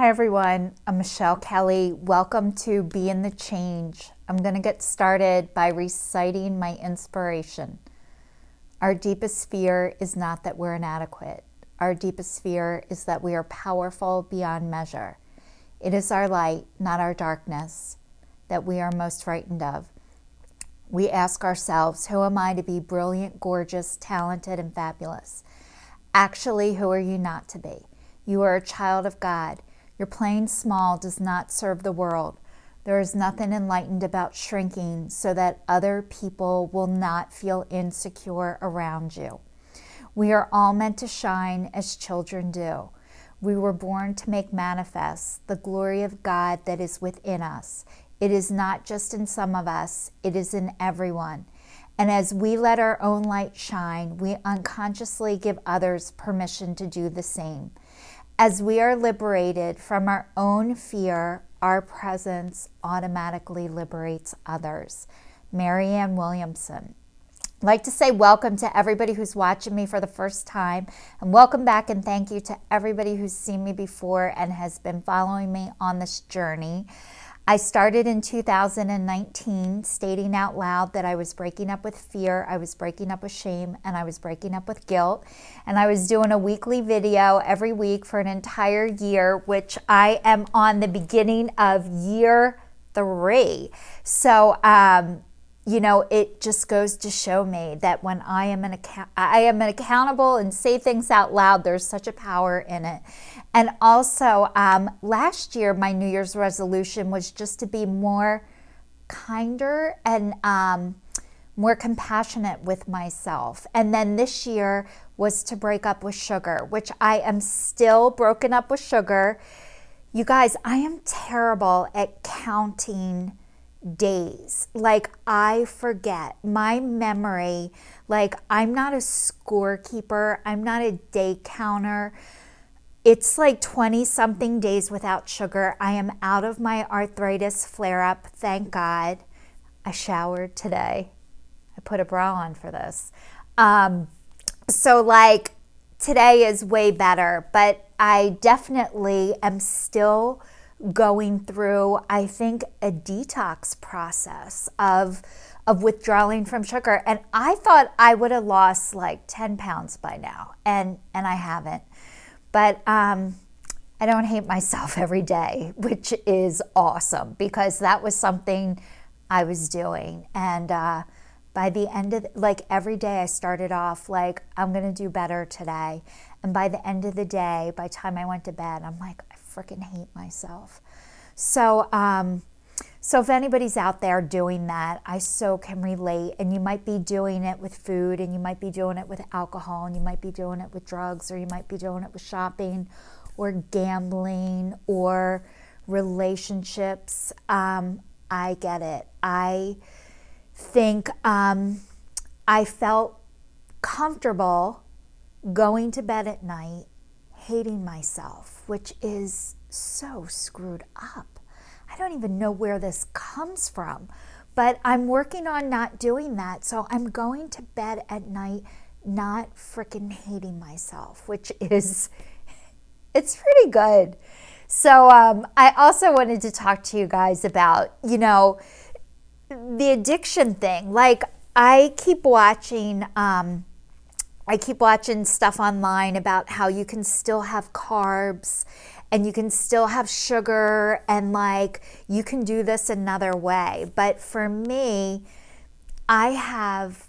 Hi everyone, I'm Michelle Kelly. Welcome to Be in the Change. I'm going to get started by reciting my inspiration. Our deepest fear is not that we're inadequate. Our deepest fear is that we are powerful beyond measure. It is our light, not our darkness, that we are most frightened of. We ask ourselves, who am I to be brilliant, gorgeous, talented, and fabulous? Actually, who are you not to be? You are a child of God. Your playing small does not serve the world. There is nothing enlightened about shrinking so that other people will not feel insecure around you. We are all meant to shine as children do. We were born to make manifest the glory of God that is within us. It is not just in some of us, it is in everyone. And as we let our own light shine, we unconsciously give others permission to do the same. As we are liberated from our own fear, our presence automatically liberates others. Marianne Williamson. I'd like to say welcome to everybody who's watching me for the first time, and welcome back, and thank you to everybody who's seen me before and has been following me on this journey. I started in 2019 stating out loud that I was breaking up with fear, I was breaking up with shame, and I was breaking up with guilt. And I was doing a weekly video every week for an entire year, which I am on the beginning of year 3. So, it just goes to show me that when I am accountable and say things out loud, there's such a power in it. And also, last year, my New Year's resolution was just to be more kinder and more compassionate with myself. And then this year was to break up with sugar, which I am still broken up with sugar. You guys, I am terrible at counting days. Like, I forget. My memory, like, I'm not a scorekeeper. I'm not a day counter. It's like 20-something days without sugar. I am out of my arthritis flare-up, thank God. I showered today. I put a bra on for this. So like, today is way better, but I definitely am still going through, I think, a detox process of withdrawing from sugar. And I thought I would have lost like 10 pounds by now, and I haven't. But I don't hate myself every day, which is awesome, because that was something I was doing. And by the end of, every day I started off like, I'm going to do better today. And by the end of the day, by the time I went to bed, I'm like, I freaking hate myself. So, so if anybody's out there doing that, I so can relate. And you might be doing it with food, and you might be doing it with alcohol, and you might be doing it with drugs, or you might be doing it with shopping or gambling or relationships. I get it. I think I felt comfortable going to bed at night hating myself, which is so screwed up. I don't even know where this comes from, but I'm working on not doing that. So I'm going to bed at night not freaking hating myself, which is, it's pretty good. So I also wanted to talk to you guys about, the addiction thing. Like, I keep watching stuff online about how you can still have carbs and you can still have sugar, and like, you can do this another way. But for me, I have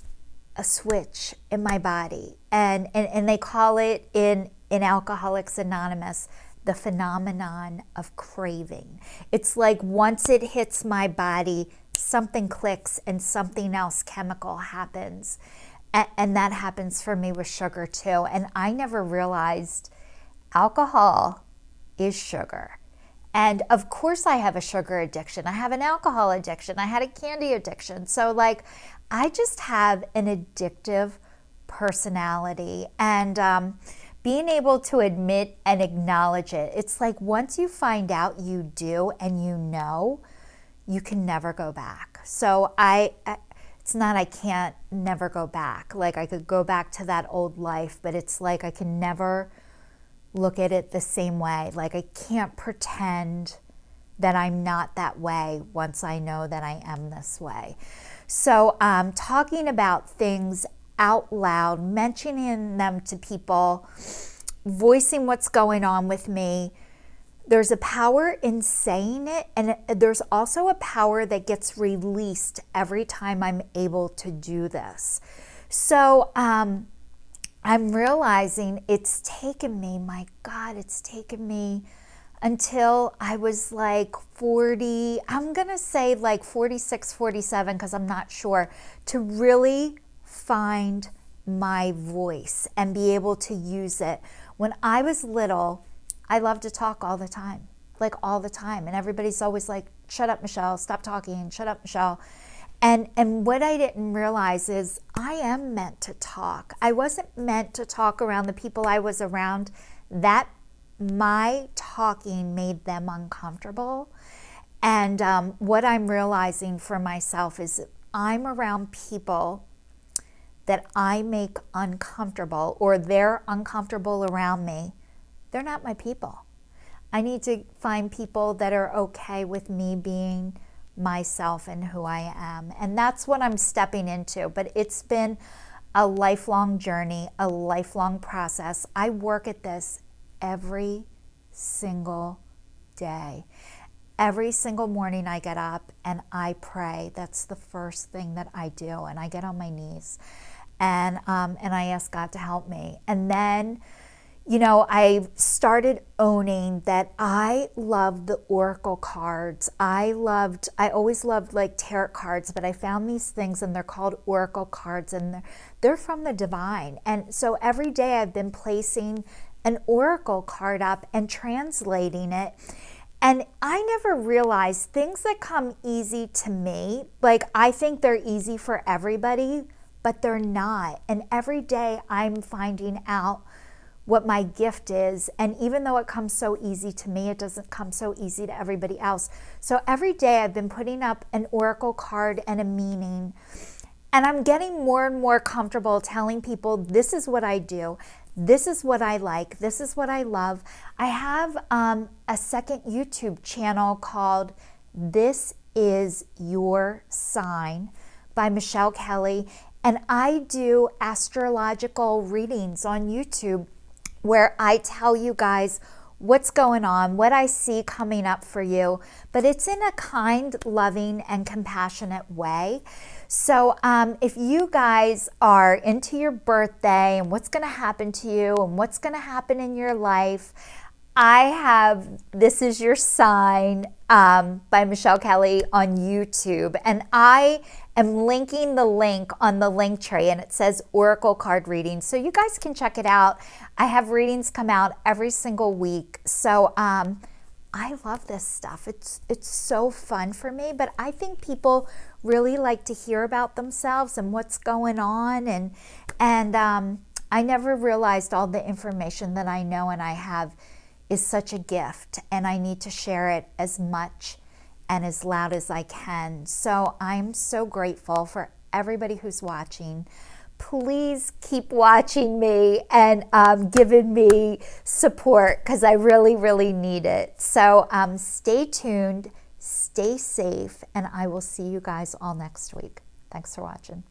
a switch in my body, and they call it in Alcoholics Anonymous the phenomenon of craving. It's like, once it hits my body, something clicks and something else chemical happens. And that happens for me with sugar too. And I never realized alcohol is sugar. And of course I have a sugar addiction. I have an alcohol addiction. I had a candy addiction. So like, I just have an addictive personality. And being able to admit and acknowledge it, it's like, once you find out you do and you can never go back. So it's not I can't never go back. Like, I could go back to that old life, but it's like I can never look at it the same way. Like, I can't pretend that I'm not that way once I know that I am this way. So talking about things out loud, mentioning them to people, voicing what's going on with me, there's a power in saying it, and there's also a power that gets released every time I'm able to do this. So I'm realizing it's taken me, my God, it's taken me until I was like 40, I'm gonna say like 46, 47, because I'm not sure, to really find my voice and be able to use it. When I was little, I loved to talk all the time, like all the time. And everybody's always like, shut up, Michelle, stop talking, shut up, Michelle. And what I didn't realize is I am meant to talk. I wasn't meant to talk around the people I was around. That my talking made them uncomfortable. And what I'm realizing for myself is I'm around people that I make uncomfortable, or they're uncomfortable around me. They're not my people. I need to find people that are okay with me being myself and who I am. And that's what I'm stepping into. But it's been a lifelong journey, a lifelong process. I work at this every single day. Every single morning I get up and I pray. That's the first thing that I do. And I get on my knees and I ask God to help me. And then, you know, I started owning that I love the oracle cards. I always loved like tarot cards, but I found these things and they're called oracle cards, and they're from the divine. And so every day I've been placing an oracle card up and translating it. And I never realized things that come easy to me, like I think they're easy for everybody, but they're not. And every day I'm finding out what my gift is. And even though it comes so easy to me, it doesn't come so easy to everybody else. So every day I've been putting up an oracle card and a meaning. And I'm getting more and more comfortable telling people, this is what I do. This is what I like. This is what I love. I have a second YouTube channel called This Is Your Sign by Michelle Kelly. And I do astrological readings on YouTube where I tell you guys what's going on, what I see coming up for you, but it's in a kind, loving, and compassionate way. So if you guys are into your birthday and what's going to happen to you and what's going to happen in your life, I have This Is Your Sign by Michelle Kelly on YouTube, and I am linking the link on the link tray, and it says Oracle Card Reading, so you guys can check it out. I have readings come out every single week, so I love this stuff. It's so fun for me, but I think people really like to hear about themselves and what's going on, and I never realized all the information that I know and I have is such a gift, and I need to share it as much and as loud as I can. So I'm so grateful for everybody who's watching. Please keep watching me and giving me support, because I really, really need it. So stay tuned, stay safe, and I will see you guys all next week. Thanks for watching.